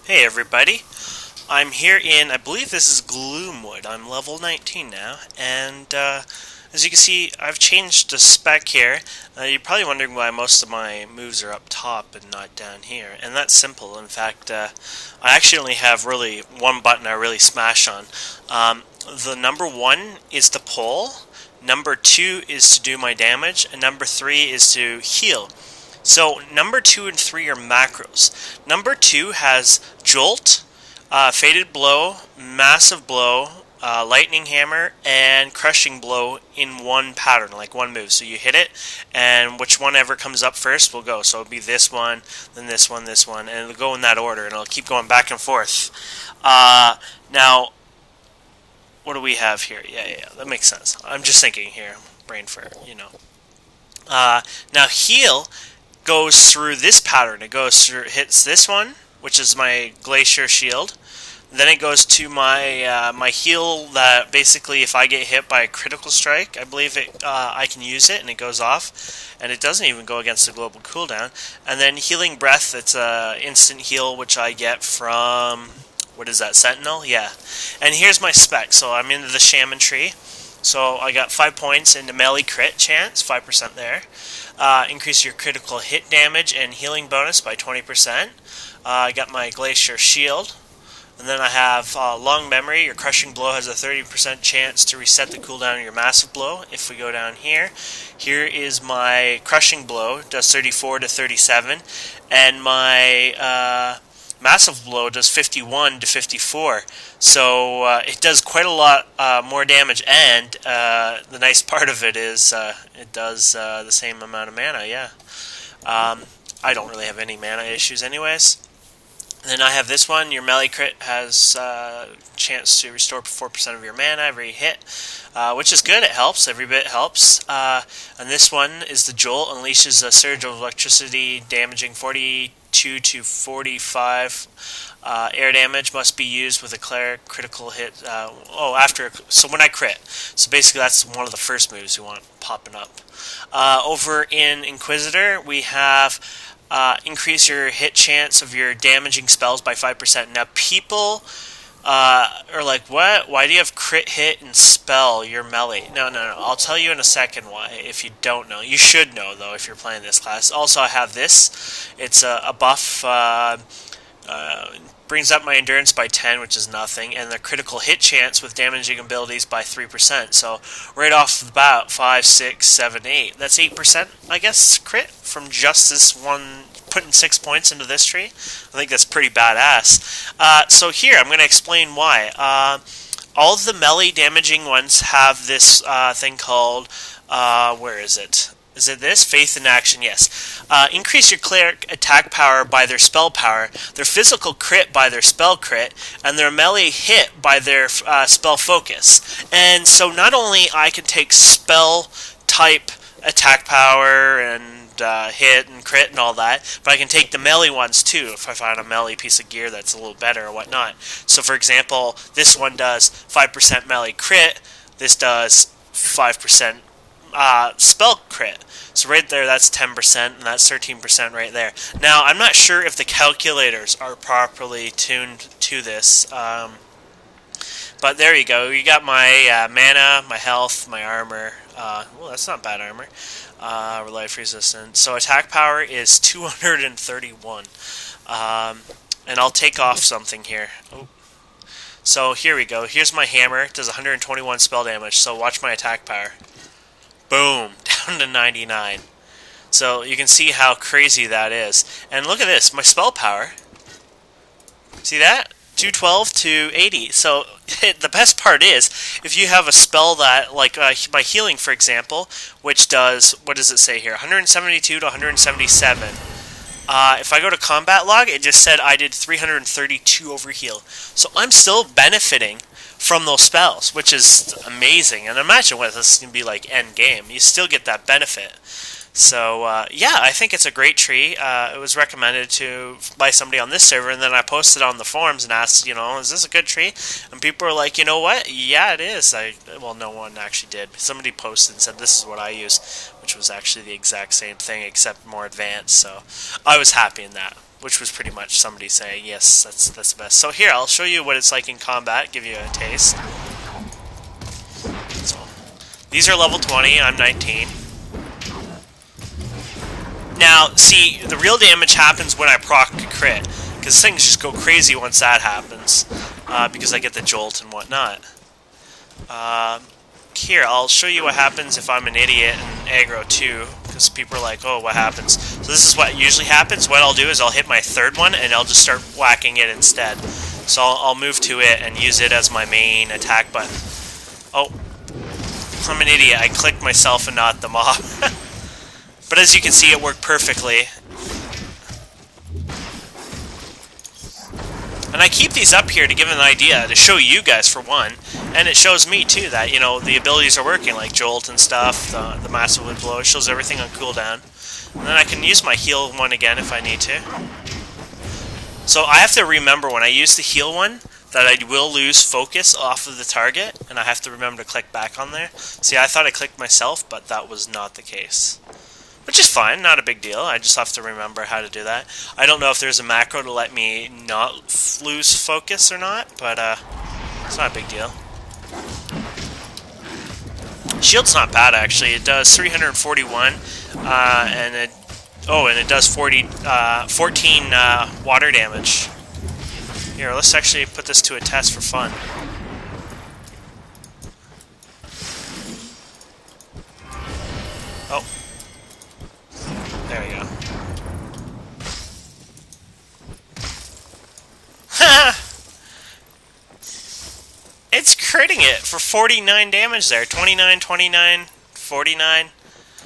Hey everybody, I'm here in, I believe this is Gloamwood. I'm level 19 now, and as you can see, I've changed the spec here. You're probably wondering why most of my moves are up top and not down here, and that's simple. In fact, I actually only have really one button I really smash on. The number one is to pull, number two is to do my damage, and number three is to heal. So number 2 and 3 are macros. Number 2 has Jolt, Fated Blow, Massive Blow, Lightning Hammer, and Crushing Blow in one pattern, like one move. So you hit it, and which one ever comes up first will go. So it'll be this one, then this one, and it'll go in that order, and it'll keep going back and forth. Now, what do we have here? Yeah, that makes sense. I'm just thinking here, brain fart. Now heal goes through this pattern. It goes through, hits this one, which is my Glacier Shield. Then it goes to my my heal that basically, if I get hit by a critical strike, I believe I can use it and it goes off, and it doesn't even go against the global cooldown. And then Healing Breath, it's a instant heal which I get from, what is that, Sentinel? Yeah. And here's my spec. So I'm into the Shaman tree. So I got 5 points into melee crit chance, 5% there. Increase your critical hit damage and healing bonus by 20%. I got my Glacier Shield. And then I have Long Memory. Your Crushing Blow has a 30% chance to reset the cooldown of your Massive Blow. If we go down here, here is my Crushing Blow, does 34 to 37. And my Massive Blow does 51 to 54, so it does quite a lot more damage, and the nice part of it is it does the same amount of mana, yeah. I don't really have any mana issues anyways. And then I have this one. Your melee crit has a chance to restore 4% of your mana every hit, which is good. It helps. Every bit helps. And this one is the Jolt. Unleashes a surge of electricity, damaging 42 to 45 air damage. Must be used with a Cleric critical hit. So when I crit. So basically that's one of the first moves you want popping up. Over in Inquisitor, we have increase your hit chance of your damaging spells by 5%. Now, people are like, what? Why do you have crit hit and spell your melee? No. I'll tell you in a second why, if you don't know. You should know, though, if you're playing this class. Also, I have this. It's a buff. Brings up my endurance by 10, which is nothing, and the critical hit chance with damaging abilities by 3%. So right off the bat, 5, 6, 7, 8. That's 8%, I guess, crit from just this one, putting 6 points into this tree. I think that's pretty badass. So here, I'm going to explain why. All of the melee damaging ones have this thing called, where is it? Is it this? Faith in Action, yes. Increase your Cleric attack power by their spell power, their physical crit by their spell crit, and their melee hit by their spell focus. And so not only I can take spell type attack power and hit and crit and all that, but I can take the melee ones too if I find a melee piece of gear that's a little better or whatnot. So for example, this one does 5% melee crit, this does 5% spell crit. So right there, that's 10%, and that's 13% right there. Now, I'm not sure if the calculators are properly tuned to this, but there you go. You got my mana, my health, my armor. Well, that's not bad armor. Life resistance. So attack power is 231. And I'll take off something here. Oh. So here we go. Here's my hammer. It does 121 spell damage, so watch my attack power. Boom, down to 99. So you can see how crazy that is. And look at this, my spell power. See that? 212 to 80. So the best part is, if you have a spell that, like my healing, for example, which does, what does it say here? 172 to 177. If I go to combat log, it just said I did 332 over heal. So I'm still benefiting from those spells, which is amazing. And imagine what this can be like end game. You still get that benefit. So yeah, I think it's a great tree. It was recommended by somebody on this server, and then I posted on the forums and asked, is this a good tree? And people were like, you know what? Yeah, it is. Well, no one actually did. Somebody posted and said this is what I use, which was actually the exact same thing except more advanced. So I was happy in that. which was pretty much somebody saying, yes, that's the best. So here, I'll show you what it's like in combat, give you a taste. So, these are level 20, I'm 19. Now, see, the real damage happens when I proc a crit, because things just go crazy once that happens, because I get the jolt and whatnot. Here, I'll show you what happens if I'm an idiot and aggro too, because people are like, oh, what happens? So this is what usually happens. What I'll do is I'll hit my third one, and I'll just start whacking it instead. So I'll move to it and use it as my main attack button. Oh, I'm an idiot. I clicked myself and not the mob. But as you can see, it worked perfectly. And I keep these up here to give an idea, to show you guys for one, and it shows me too that, you know, the abilities are working, like Jolt and stuff, the Massive Wind Blow. It shows everything on cooldown. And then I can use my heal one again if I need to. So I have to remember when I use the heal one that I will lose focus off of the target, and I have to remember to click back on there. See, I thought I clicked myself, but that was not the case. Which is fine, not a big deal. I just have to remember how to do that. I don't know if there's a macro to let me not lose focus or not, but it's not a big deal. Shield's not bad actually. It does 341, and it does 14 water damage. Here, let's actually put this to a test for fun. Oh. There we go. It's critting it for 49 damage there. 29, 29, 49.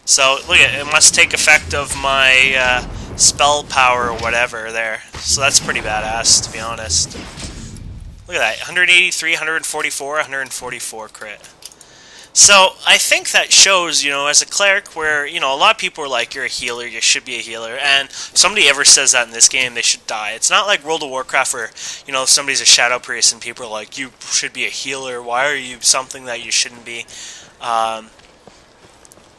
So, look at it. It must take effect of my spell power or whatever there. So that's pretty badass, to be honest. Look at that. 183, 144, 144 crit. So, I think that shows, you know, as a cleric where, you know, a lot of people are like, you're a healer, you should be a healer, and if somebody ever says that in this game, they should die. It's not like World of Warcraft where, you know, if somebody's a shadow priest and people are like, you should be a healer, why are you something that you shouldn't be?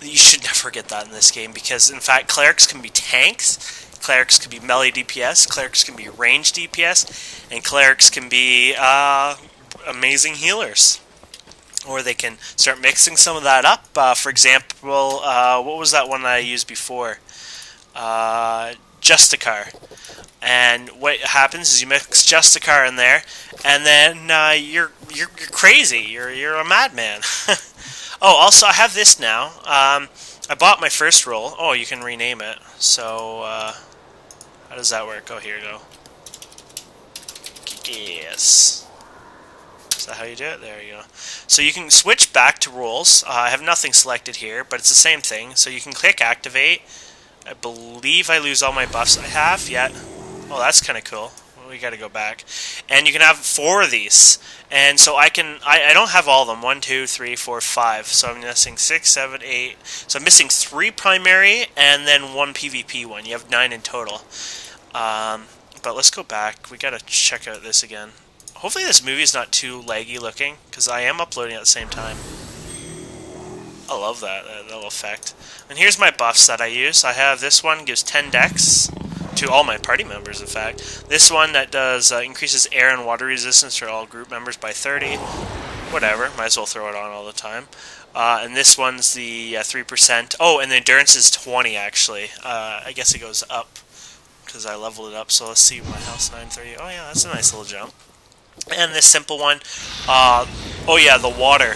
You should never get that in this game, because, in fact, clerics can be tanks, clerics can be melee DPS, clerics can be range DPS, and clerics can be amazing healers. Or they can start mixing some of that up. For example, what was that one that I used before? Justicar. And what happens is you mix Justicar in there, and then you're crazy. You're a madman. Oh, also I have this now. I bought my first roll. Oh, you can rename it. So how does that work? Oh, here you go. Yes. Is that how you do it? There you go. So you can switch back to roles. I have nothing selected here, but it's the same thing. So you can click activate. I believe I lose all my buffs I have yet. Oh, that's kind of cool. Well, we got to go back. And you can have 4 of these. And so I don't have all of them. 1, 2, 3, 4, 5. So I'm missing 6, 7, 8. So I'm missing 3 primary and then 1 PvP one. You have 9 in total. But let's go back. We got to check out this again. Hopefully this movie is not too laggy looking, because I am uploading at the same time. I love that little effect. And here's my buffs that I use. I have this one, gives 10 dex to all my party members, in fact. This one that does increases air and water resistance for all group members by 30. Whatever, might as well throw it on all the time. And this one's the 3%. Oh, and the endurance is 20, actually. I guess it goes up, because I leveled it up. So let's see my health, 930. Oh yeah, that's a nice little jump. And this simple one, oh yeah, the water.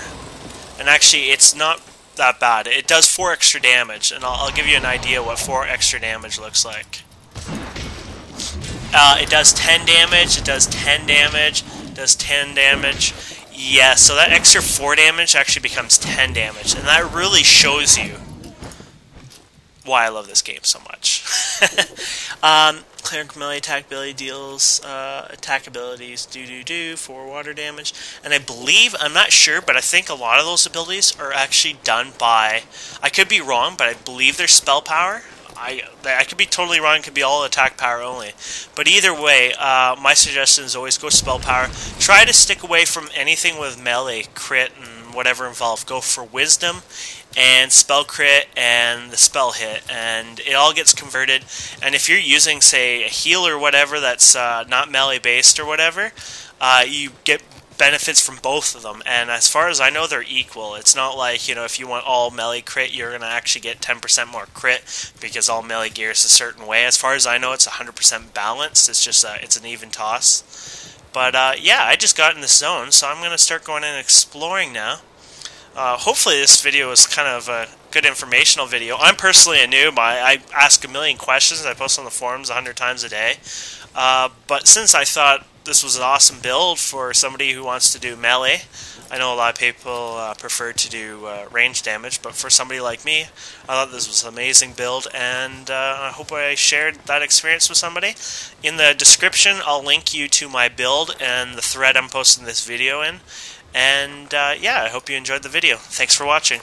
And actually, it's not that bad. It does 4 extra damage, and I'll give you an idea what 4 extra damage looks like. It does 10 damage, it does 10 damage, it does 10 damage. Yeah, so that extra 4 damage actually becomes 10 damage, and that really shows you why I love this game so much. Cleric melee attack ability deals attack abilities do 4 water damage, and I believe, I'm not sure, but I think a lot of those abilities are actually done by, I could be wrong, but I believe they're spell power. I could be totally wrong, it could be all attack power only. But either way, my suggestion is always go spell power. Try to stick away from anything with melee, crit, and and whatever involved. Go for wisdom and spell crit and the spell hit, and it all gets converted. And if you're using, say, a heal or whatever that's not melee based or whatever, you get benefits from both of them, and as far as I know, they're equal. It's not like, if you want all melee crit, you're going to actually get 10% more crit because all melee gear is a certain way. As far as I know, it's 100% balanced. It's just it's an even toss. But yeah, I just got in the zone, so I'm going to start going and exploring now. Hopefully this video is kind of a good informational video. I'm personally a noob. I ask a million questions. I post on the forums 100 times a day. But since I thought this was an awesome build for somebody who wants to do melee, I know a lot of people prefer to do range damage, but for somebody like me, I thought this was an amazing build, and I hope I shared that experience with somebody. In the description, I'll link you to my build and the thread I'm posting this video in. And yeah, I hope you enjoyed the video. Thanks for watching.